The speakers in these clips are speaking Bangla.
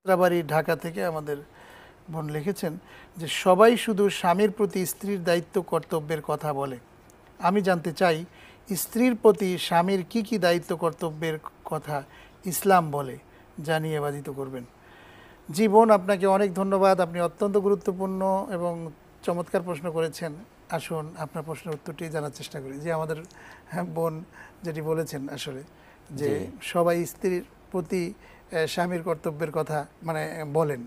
যাত্রাবাড়ি ঢাকা থেকে আমাদের বোন লিখেছেন যে সবাই শুধু স্বামীর প্রতি স্ত্রীর দায়িত্ব কর্তব্যের কথা বলে। আমি জানতে চাই স্ত্রীর প্রতি স্বামীর কি কি দায়িত্ব কর্তব্যের কথা ইসলাম বলে, জানিয়ে বাধিত করবেন। জি বোন, আপনাকে অনেক ধন্যবাদ। আপনি অত্যন্ত গুরুত্বপূর্ণ এবং চমৎকার প্রশ্ন করেছেন। আসুন আপনার প্রশ্নের উত্তরটি জানার চেষ্টা করি। যে আমাদের বোন যেটি বলেছেন আসলে যে সবাই স্ত্রীর প্রতি স্বামীর কর্তব্যের কথা মানে বলেন,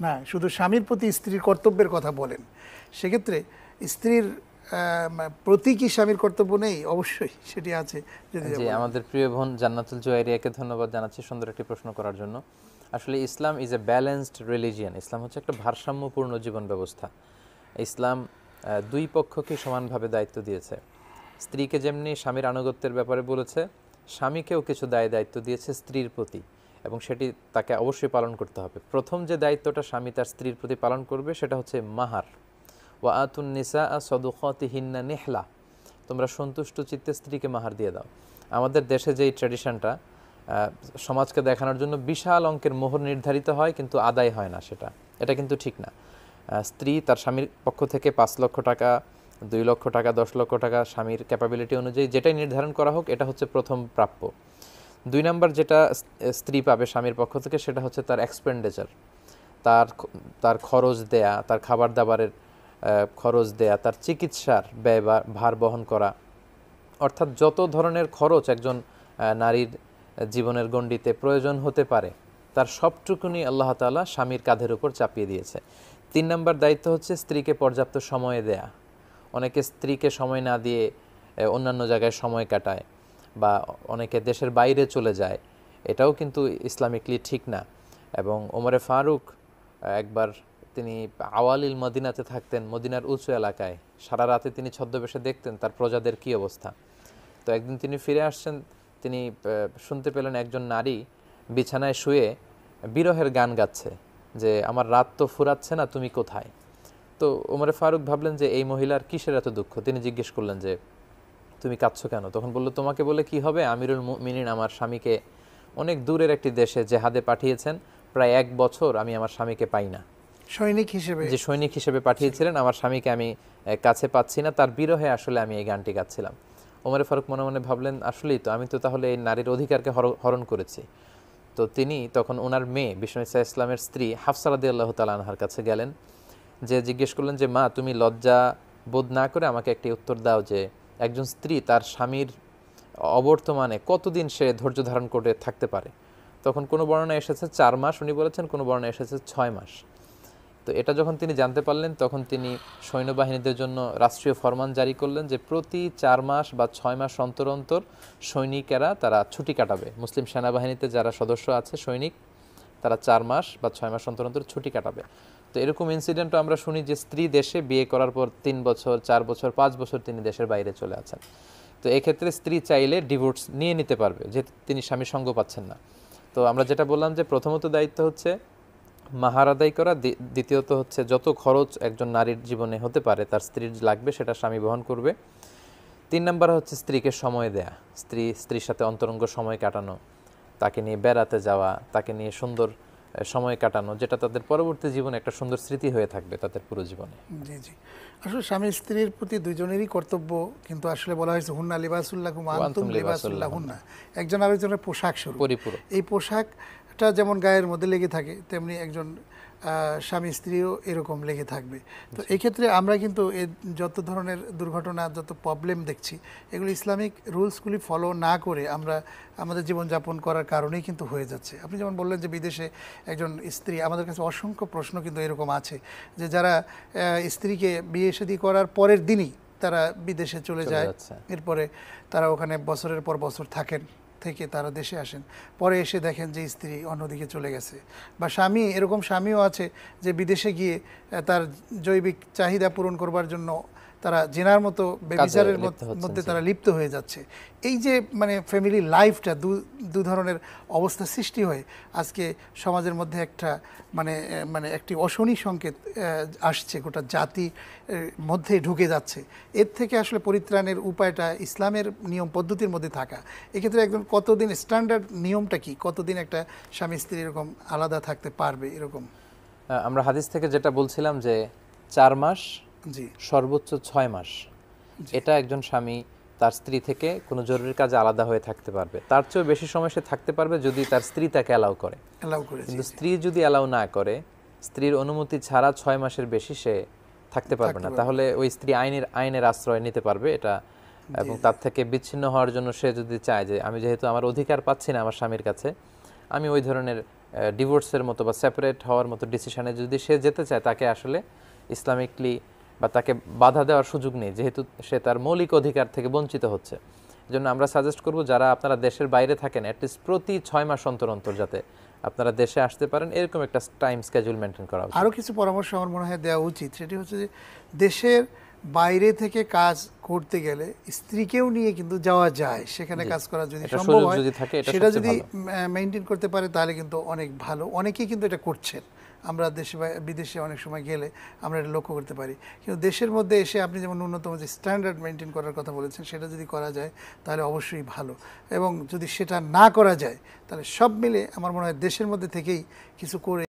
না শুধু স্বামীর প্রতি স্ত্রীর কর্তব্যের কথা বলেন, সেক্ষেত্রে স্ত্রীর প্রতি কি স্বামীর কর্তব্য নেই? অবশ্যই সেটি আছে। যদি আমাদের প্রিয় বোন জান্নাতুল জুয়াইরিয়াকে ধন্যবাদ জানাচ্ছি সুন্দর একটি প্রশ্ন করার জন্য। আসলে ইসলাম ইজ এ ব্যালেন্সড রিলিজিয়ান। ইসলাম হচ্ছে একটা ভারসাম্যপূর্ণ জীবন ব্যবস্থা। ইসলাম দুই পক্ষকে সমানভাবে দায়িত্ব দিয়েছে। স্ত্রীকে যেমনি স্বামীর আনুগত্যের ব্যাপারে বলেছে, স্বামীকেও কিছু দায়িত্ব দিয়েছে স্ত্রীর প্রতি, এবং সেটি তাকে অবশ্যই পালন করতে হবে। প্রথম যে দায়িত্বটা স্বামী তার স্ত্রীর প্রতি পালন করবে সেটা হচ্ছে মাহার। ওয়া আতুন নিসা সদুকাতিহিন্না নিহলা, তোমরা সন্তুষ্ট চিত্তে স্ত্রীকে মাহার দিয়ে দাও। আমাদের দেশে যেই ট্র্যাডিশনটা, সমাজকে দেখানোর জন্য বিশাল অঙ্কের মোহর নির্ধারিত হয় কিন্তু আদায় হয় না, এটা কিন্তু ঠিক না। স্ত্রী তার স্বামীর পক্ষ থেকে 5 লক্ষ টাকা, 2 লক্ষ টাকা, 10 লক্ষ টাকা স্বামীর ক্যাপাবিলিটি অনুযায়ী যেটাই নির্ধারণ করা হোক, এটা হচ্ছে প্রথম প্রাপ্য। 2 নাম্বার যেটা স্ত্রী পাবে স্বামীর পক্ষ থেকে সেটা হচ্ছে তার এক্সপেন্ডিচার, তার খরচ দেয়া, তার খাবার দাবারের খরচ দেয়া, তার চিকিৎসার ব্যয় ভার বহন করা, অর্থাৎ যত ধরনের খরচ একজন নারীর জীবনের গণ্ডিতে প্রয়োজন হতে পারে তার সবটুকুনি আল্লাহ তাআলা স্বামীর কাঁধের উপর চাপিয়ে দিয়েছে। 3 নম্বর দায়িত্ব হচ্ছে স্ত্রীকে পর্যাপ্ত সময় দেয়া। অনেকে স্ত্রীকে সময় না দিয়ে অন্যান্য জায়গায় সময় কাটায় বা অনেকে দেশের বাইরে চলে যায়, এটাও কিন্তু ইসলামিকলি ঠিক না। এবং ওমরে ফারুক একবার তিনি আওয়ালিল মদিনাতে থাকতেন, মদিনার উঁচু এলাকায়। সারা রাতে তিনি ছদ্মবেশে দেখতেন তার প্রজাদের কী অবস্থা। তো একদিন তিনি ফিরে আসছেন, তিনি শুনতে পেলেন একজন নারী বিছানায় শুয়ে বিরহের গান গাচ্ছে যে আমার রাত তো ফুরাচ্ছে না, তুমি কোথায়। তো ওমরে ফারুক ভাবলেন যে এই মহিলার কিসের এত দুঃখ। তিনি জিজ্ঞেস করলেন যে তুমি কাঁদছো কেন? তখন বলল, তোমাকে বলে কি হবে, আমিরুল মুমিনিন আমার স্বামীকে অনেক দূরের একটি দেশে জেহাদে পাঠিয়েছেন, প্রায় 1 বছর আমি আমার স্বামীকে পাই না। সৈনিক হিসেবে পাঠিয়েছিলেন, আমার স্বামীকে আমি কাছে পাচ্ছি না, তার বিরহে আসলে আমি এই গানটি গাচ্ছিলাম। ওমরে ফারুক মনে মনে ভাবলেন, আসলেই তো, আমি তো তাহলে এই নারীর অধিকারকে হরণ করেছি। তো তিনি তখন ওনার মেয়ে বিষ্ণু ইসা ইসলামের স্ত্রী হাফসা রাদিয়াল্লাহু তাআলা আনহার কাছে গেলেন, যে জিজ্ঞেস করলেন যে মা, তুমি লজ্জা বোধ না করে আমাকে একটি উত্তর দাও যে একজন স্ত্রী তার স্বামীর অবর্তমানে কতদিন সে ধৈর্য ধারণ করে থাকতে পারে। তখন কোনো বর্ণনা এসেছে 4 মাস উনি বলেছেন, কোনো বর্ণনা এসেছে 6 মাস। তো এটা যখন তিনি জানতে পারলেন তখন তিনি সৈন্যবাহিনীদের জন্য রাষ্ট্রীয় ফরমান জারি করলেন যে প্রতি 4 মাস বা 6 মাস অন্তর অন্তর সৈনিকেরা তারা ছুটি কাটাবে। মুসলিম সেনাবাহিনীতে যারা সদস্য আছে সৈনিক, তারা 4 মাস বা 6 মাস অন্তর অন্তর ছুটি কাটাবে। তো এরকম ইনসিডেন্টও আমরা শুনি যে স্ত্রী দেশে বিয়ে করার পর 3 বছর, 4 বছর, 5 বছর তিনি দেশের বাইরে চলে আছেন। তো এক্ষেত্রে স্ত্রী চাইলে ডিভোর্স নিয়ে নিতে পারবে, যে তিনি স্বামীর সঙ্গ পাচ্ছেন না। তো আমরা যেটা বললাম যে প্রথমত দায়িত্ব হচ্ছে মাহার আদায় করা, দ্বিতীয়ত হচ্ছে যত খরচ একজন নারীর জীবনে হতে পারে তার স্ত্রীর লাগবে সেটা স্বামী বহন করবে। 3 নম্বর হচ্ছে স্ত্রীকে সময় দেয়া, স্ত্রীর সাথে অন্তরঙ্গ সময় কাটানো, তাকে নিয়ে বেড়াতে যাওয়া, তাকে নিয়ে সুন্দর সময় কাটানো, যেটা তাদের পরবর্তী জীবনে একটা সুন্দর স্মৃতি হয়ে থাকবে তাদের পুরো জীবনে। জি জি, আসলে স্বামী স্ত্রীর প্রতি দুজনেরই কর্তব্য, কিন্তু আসলে বলা হয়েছে হুন্না লিবাসুল্লাকুম ওয়া আনতুম লিবাসুল্লাহুন্না, একজন আরেকজনের পোশাক স্বরূপ। পরিপূরক। এই পোশাকটা যেমন গায়ের মধ্যে লেগে থাকে, তেমনি একজন স্বামী স্ত্রীও এরকম লেগে থাকবে। তো এই ক্ষেত্রে আমরা কিন্তু যত ধরনের দুর্ঘটনা, যত প্রবলেম দেখছি, এগুলো ইসলামিক রুলসগুলি ফলো না করে আমরা আমাদের জীবনযাপন করার কারণেই কিন্তু হয়ে যাচ্ছে। আপনি যেমন বললেন যে বিদেশে একজন স্ত্রী, আমাদের কাছে অসংখ্য প্রশ্ন কিন্তু এরকম আছে যে যারা স্ত্রীকে বিয়ে শাদী করার পরের দিনই তারা বিদেশে চলে যায়, এরপরে তারা ওখানে বছরের পর বছর থেকে তারা দেশে আসেন, পরে এসে দেখেন যে স্ত্রী অন্যদিকে চলে গেছে। বা এরকম স্বামীও আছে যে বিদেশে গিয়ে তার জৈবিক চাহিদা পূরণ করবার জন্য তারা জেনার মতো বেবিচারের লিপ্ত হচ্ছেন, মধ্যে জি। তারা লিপ্ত হয়ে যাচ্ছে। এই যে মানে ফ্যামিলি লাইফটা দু ধরনের অবস্থা সৃষ্টি হয়ে আজকে সমাজের মধ্যে একটা মানে মানে একটি অশনি সংকেত আসছে, গোটা জাতি মধ্যে ঢুকে যাচ্ছে। এর থেকে আসলে পরিত্রাণের উপায়টা ইসলামের নিয়ম পদ্ধতির মধ্যে থাকা। এক্ষেত্রে একদম কতদিন স্ট্যান্ডার্ড নিয়মটা কি, কতদিন একটা স্বামী স্ত্রী এরকম আলাদা থাকতে পারবে এরকম? আমরা হাদিস থেকে যেটা বলছিলাম যে 4 মাস, জি সর্বোচ্চ 6 মাস, এটা একজন স্বামী তার স্ত্রী থেকে কোনো জরুরি কাজে আলাদা হয়ে থাকতে পারবে। তার চেয়েও বেশি সময় সে থাকতে পারবে যদি তার স্ত্রী তাকে অ্যালাউ করে। অ্যালাউ করেছি। কিন্তু স্ত্রী যদি অ্যালাউ না করে, স্ত্রীর অনুমতি ছাড়া 6 মাসের বেশি সে থাকতে পারবে না। তাহলে ওই স্ত্রী আইনের আশ্রয় নিতে পারবে এটা, এবং তার থেকে বিচ্ছিন্ন হওয়ার জন্য সে যদি চায় যে আমি যেহেতু আমার অধিকার পাচ্ছি না আমার স্বামীর কাছে, আমি ওই ধরনের ডিভোর্সের মতো বা সেপারেট হওয়ার মতো ডিসিশনে যদি সে যেতে চায়, তাকে আসলে ইসলামিকলি বা তাকে বাধা দেওয়ার সুযোগ নেই, যেহেতু সে তার মৌলিক অধিকার থেকে বঞ্চিত হচ্ছে। এজন্য আমরা সাজেস্ট করব যারা আপনারা দেশের বাইরে থাকেন, অ্যাটলিস্ট প্রতি 6 মাস অন্তর অন্তর যাতে আপনারা দেশে আসতে পারেন, এরকম একটা টাইম স্কেজুল মেনটেন করা উচিত। আরও কিছু পরামর্শ আমার মনে হয় দেওয়া উচিত। সেটি হচ্ছে যে দেশের বাইরে থেকে কাজ করতে গেলে স্ত্রীকেও নিয়ে কিন্তু যাওয়া যায়, সেখানে কাজ করা যদি এটা সম্ভব সুযোগ হয়, যদি থাকে, এটা সেটা সবচেয়ে যদি ভালো। মেনটেন করতে পারে তাহলে কিন্তু অনেক ভালো। অনেকেই কিন্তু এটা করছেন। আমরা দেশে বা বিদেশে অনেক সময় গেলে আমরা এটা লক্ষ্য করতে পারি। কিন্তু দেশের মধ্যে এসে আপনি যেমন ন্যূনতম যে স্ট্যান্ডার্ড মেনটেন করার কথা বলেছেন, সেটা যদি করা যায় তাহলে অবশ্যই ভালো। এবং যদি সেটা না করা যায় তাহলে সব মিলে আমার মনে হয় দেশের মধ্যে থেকেই কিছু করে